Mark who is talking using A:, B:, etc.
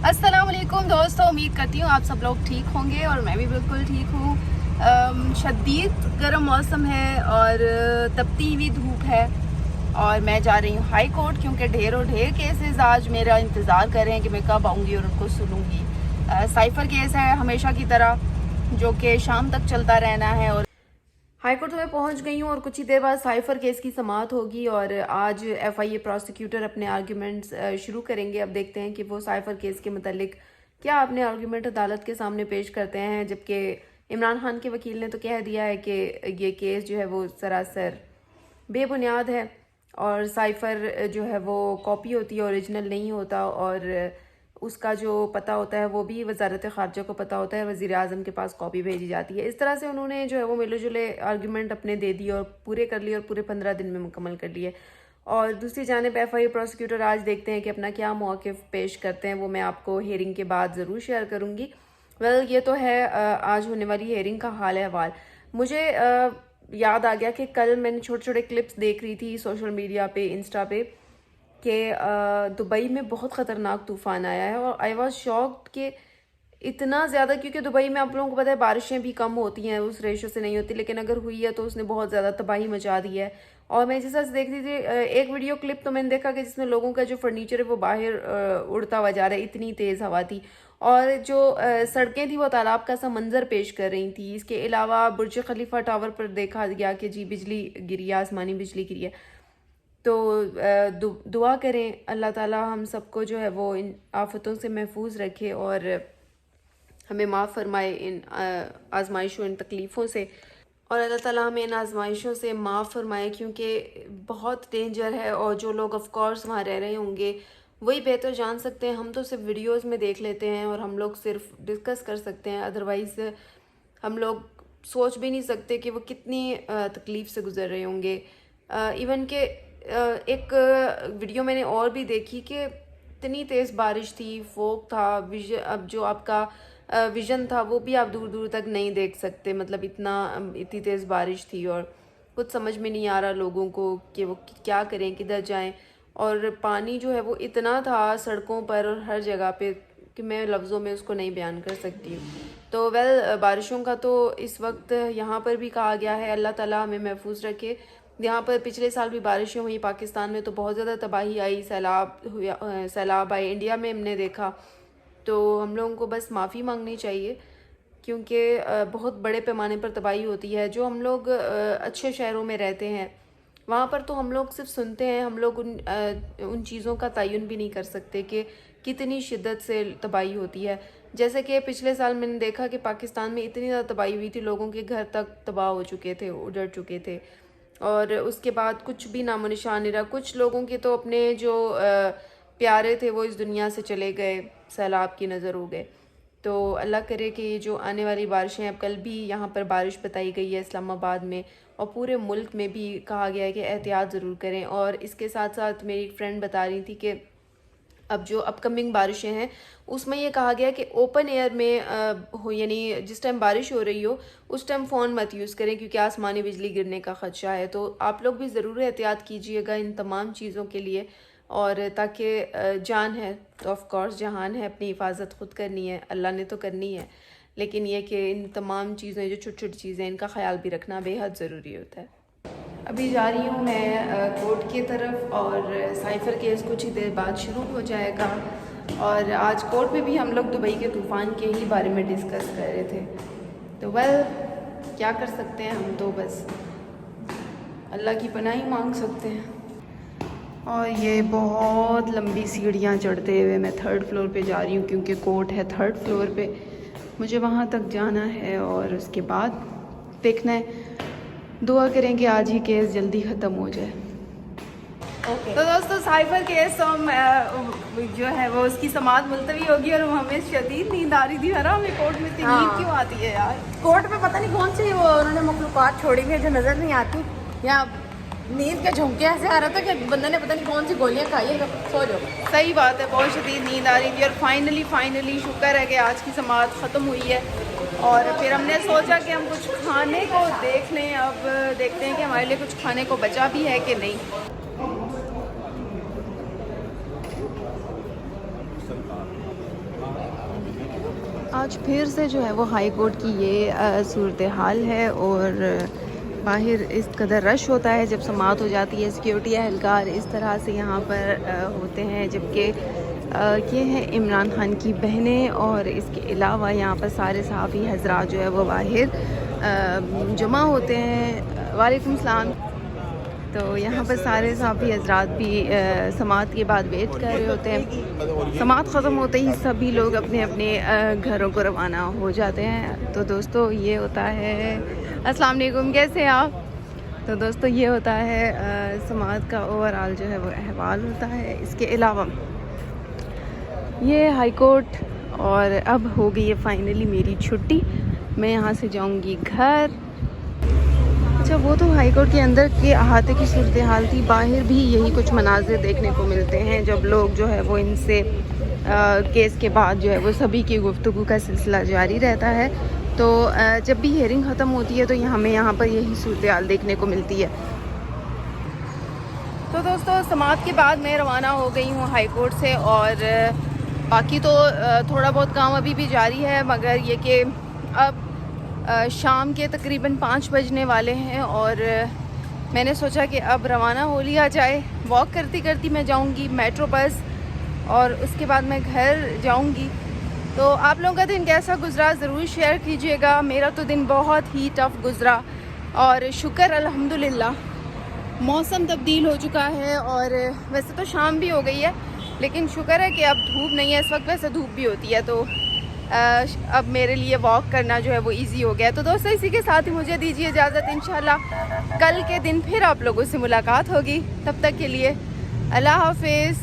A: अस्सलाम वालेकुम दोस्तों, उम्मीद करती हूँ आप सब लोग ठीक होंगे और मैं भी बिल्कुल ठीक हूँ। शदीद गर्म मौसम है और तपती हुई धूप है और मैं जा रही हूँ हाई कोर्ट क्योंकि ढेरों ढेर केसेस आज मेरा इंतज़ार कर रहे हैं कि मैं कब आऊँगी और उनको सुनूँगी। साइफ़र केस है हमेशा की तरह जो कि शाम तक चलता रहना है और हाई कोर्ट में पहुंच गई हूँ और कुछ ही देर बाद साइफर केस की समाअत होगी और आज एफआईए प्रोसिक्यूटर अपने आर्ग्यूमेंट्स शुरू करेंगे। अब देखते हैं कि वो साइफर केस के मतलब क्या अपने आर्ग्यूमेंट अदालत के सामने पेश करते हैं, जबकि इमरान खान के वकील ने तो कह दिया है कि ये केस जो है वो सरासर बेबुनियाद है और साइफर जो है वो कॉपी होती है, ओरिजिनल नहीं होता और उसका जो पता होता है वो भी वजारत ख़ारजा को पता होता है, वज़ीर आज़म के पास कॉपी भेजी जाती है। इस तरह से उन्होंने जो है वो मिले जुले आर्गूमेंट अपने दे दिए और पूरे कर लिए और पूरे 15 दिन में मुकम्मल कर लिए। और दूसरी जानिब एफआईए प्रोसिक्यूटर आज देखते हैं कि अपना क्या मौक़िफ़ पेश करते हैं, वो मैं आपको हेयरिंग के बाद ज़रूर शेयर करूँगी। ये तो है आज होने वाली हेयरिंग का हाल अहवाल। मुझे याद आ गया कि कल मैंने छोटे छोटे क्लिप्स देख रही थी सोशल मीडिया पे, इंस्टा पे, कि दुबई में बहुत ख़तरनाक तूफ़ान आया है और आई वॉज शॉक्ड कि इतना ज़्यादा, क्योंकि दुबई में आप लोगों को पता है बारिशें भी कम होती हैं, उस रेशो से नहीं होती, लेकिन अगर हुई है तो उसने बहुत ज़्यादा तबाही मचा दी है। और मैं जैसा देख रही थी एक वीडियो क्लिप तो मैंने देखा कि जिसमें लोगों का जो फर्नीचर है वो बाहर उड़ता हुआ जा रहा है, इतनी तेज़ हवा थी और जो सड़कें थी वो तालाब का सा मंजर पेश कर रही थी। इसके अलावा बुर्ज खलीफा टावर पर देखा गया कि जी बिजली गिरी है, आसमानी बिजली गिरी है। तो दुआ करें अल्लाह ताला हम सबको जो है वो इन आफतों से महफूज रखे और हमें माफ़ फरमाए इन आजमाइशों, इन तकलीफ़ों से, और अल्लाह ताला हमें इन आजमाइशों से माफ़ फरमाए क्योंकि बहुत डेंजर है। और जो लोग ऑफ कोर्स वहाँ रह रहे होंगे वही बेहतर जान सकते हैं। हम तो सिर्फ वीडियोस में देख लेते हैं और हम लोग सिर्फ डिस्कस कर सकते हैं, अदरवाइज़ हम लोग सोच भी नहीं सकते कि वो कितनी तकलीफ़ से गुज़र रहे होंगे। इवन के एक वीडियो मैंने और भी देखी कि इतनी तेज़ बारिश थी, फोग था, अब जो आपका विज़न था वो भी आप दूर दूर तक नहीं देख सकते, मतलब इतनी तेज़ बारिश थी और कुछ समझ में नहीं आ रहा लोगों को कि वो क्या करें, किधर जाएं। और पानी जो है वो इतना था सड़कों पर और हर जगह पे कि मैं लफ्ज़ों में उसको नहीं बयान कर सकती हूँ। तो बारिशों का तो इस वक्त यहाँ पर भी कहा गया है, अल्लाह ताला हमें महफूज रखे। यहाँ पर पिछले साल भी बारिशें हुई, पाकिस्तान में तो बहुत ज़्यादा तबाही आई, सैलाब आए, इंडिया में हमने देखा। तो हम लोगों को बस माफ़ी मांगनी चाहिए क्योंकि बहुत बड़े पैमाने पर तबाही होती है। जो हम लोग अच्छे शहरों में रहते हैं वहाँ पर तो हम लोग सिर्फ सुनते हैं, हम लोग उन चीज़ों का तयन भी नहीं कर सकते कि कितनी शिद्दत से तबाही होती है। जैसे कि पिछले साल मैंने देखा कि पाकिस्तान में इतनी ज़्यादा तबाही हुई थी, लोगों के घर तक तबाह हो चुके थे, उजड़ चुके थे और उसके बाद कुछ भी नामो निशान नहीं रहा। कुछ लोगों के तो अपने जो प्यारे थे वो इस दुनिया से चले गए, सैलाब की नज़र हो गए। तो अल्लाह करे कि ये जो आने वाली बारिशें, अब कल भी यहाँ पर बारिश बताई गई है इस्लामाबाद में और पूरे मुल्क में भी कहा गया है कि एहतियात ज़रूर करें। और इसके साथ साथ मेरी एक फ्रेंड बता रही थी कि अब जो अपकमिंग बारिशें हैं उसमें ये कहा गया कि ओपन एयर में हो, यानी जिस टाइम बारिश हो रही हो उस टाइम फ़ोन मत यूज़ करें क्योंकि आसमानी बिजली गिरने का ख़दशा है। तो आप लोग भी ज़रूर एहतियात कीजिएगा इन तमाम चीज़ों के लिए, और ताकि जान है तो ऑफ़ कोर्स जहान है, अपनी हिफाजत ख़ुद करनी है, अल्लाह ने तो करनी है, लेकिन ये कि इन तमाम चीज़ें जो छोटी छोटी चीज़ें इनका ख्याल भी रखना बेहद ज़रूरी होता है। अभी जा रही हूँ मैं कोर्ट की तरफ और साइफर केस कुछ ही देर बाद शुरू हो जाएगा। और आज कोर्ट में भी हम लोग दुबई के तूफ़ान के ही बारे में डिस्कस कर रहे थे। तो क्या कर सकते हैं, हम तो बस अल्लाह की पनाह ही मांग सकते हैं। और ये बहुत लंबी सीढ़ियाँ चढ़ते हुए मैं 3rd फ्लोर पे जा रही हूँ क्योंकि कोर्ट है 3rd फ्लोर पे, मुझे वहाँ तक जाना है और उसके बाद देखना है। दुआ करें कि आज ही केस जल्दी ख़त्म हो जाए। तो दोस्तों साइफर केस तो हम जो है वो उसकी समाअत मुलतवी होगी और हमें शदीद नींद आ रही थी। हमें कोर्ट में इतनी नींद क्यों आती है यार?
B: कोर्ट में पता नहीं कौन सी वो उन्होंने मखलूक़ात छोड़ी हुई है जो नज़र नहीं आती, या नींद के झोंके ऐसे आ रहा था कि बंदे ने पता नहीं कौन सी गोलियां खाई है, सो जाओ।
A: सही बात है, बहुत शदीद नींद आ रही थी और फाइनली शुक्र है कि आज की समाअत ख़त्म हुई है। और फिर हमने सोचा कि हम कुछ खाने को देख लें। अब देखते हैं कि हमारे लिए कुछ खाने को बचा भी है कि नहीं। آج پھر سے جو ہے وہ ہائی کورٹ کی یہ صورتحال ہے اور باہر اس قدر رش ہوتا ہے جب سماعت ہو جاتی ہے. سیکیورٹی اہلکار اس طرح سے یہاں پر ہوتے ہیں, جبکہ یہ ہیں عمران خان کی بہنیں, اور اس کے علاوہ یہاں پر سارے صحافی حضرات جو ہے وہ باہر جمع ہوتے ہیں. وعلیکم السلام. تو یہاں پر سارے صحافی حضرات بھی سماعت کے بعد ویٹ کر رہے ہوتے ہیں. سماعت ختم ہوتے ہی سبھی لوگ اپنے اپنے گھروں کو روانہ ہو جاتے ہیں. تو دوستو یہ ہوتا ہے, السلام علیکم, کیسے ہیں آپ؟ تو دوستو یہ ہوتا ہے سماعت کا اوور آل جو ہے وہ احوال ہوتا ہے. اس کے علاوہ یہ ہائی کورٹ, اور اب ہو گئی ہے فائنلی میری چھٹی. میں یہاں سے جاؤں گی گھر. اچھا, وہ تو ہائی کورٹ کے اندر کے احاطے کی صورتحال تھی. باہر بھی یہی کچھ مناظر دیکھنے کو ملتے ہیں جب لوگ جو ہے وہ ان سے کیس کے بعد جو ہے وہ سبھی کی گفتگو کا سلسلہ جاری رہتا ہے. تو جب بھی ہیئرنگ ختم ہوتی ہے تو ہمیں یہاں پر یہی صورتحال دیکھنے کو ملتی ہے. تو دوستو سماعت کے بعد میں روانہ ہو گئی ہوں ہائی کورٹ سے, اور باقی تو تھوڑا بہت کام ابھی بھی جاری ہے, مگر یہ کہ اب شام کے تقریباً 5 بجنے والے ہیں, اور میں نے سوچا کہ اب روانہ ہو لیا جائے. واک کرتی کرتی میں جاؤں گی میٹرو بس, اور اس کے بعد میں گھر جاؤں گی. تو آپ لوگوں کا دن کیسا گزرا ضرور شیئر کیجئے گا. میرا تو دن بہت ہی ٹف گزرا, اور شکر الحمدللہ موسم تبدیل ہو چکا ہے, اور ویسے تو شام بھی ہو گئی ہے, لیکن شکر ہے کہ اب دھوپ نہیں ہے اس وقت. ویسے دھوپ بھی ہوتی ہے, تو اب میرے لیے واک کرنا جو ہے وہ ایزی ہو گیا. تو دوستو اسی کے ساتھ ہی مجھے دیجیے اجازت. انشاءاللہ کل کے دن پھر آپ لوگوں سے ملاقات ہوگی. تب تک کے لیے اللہ حافظ.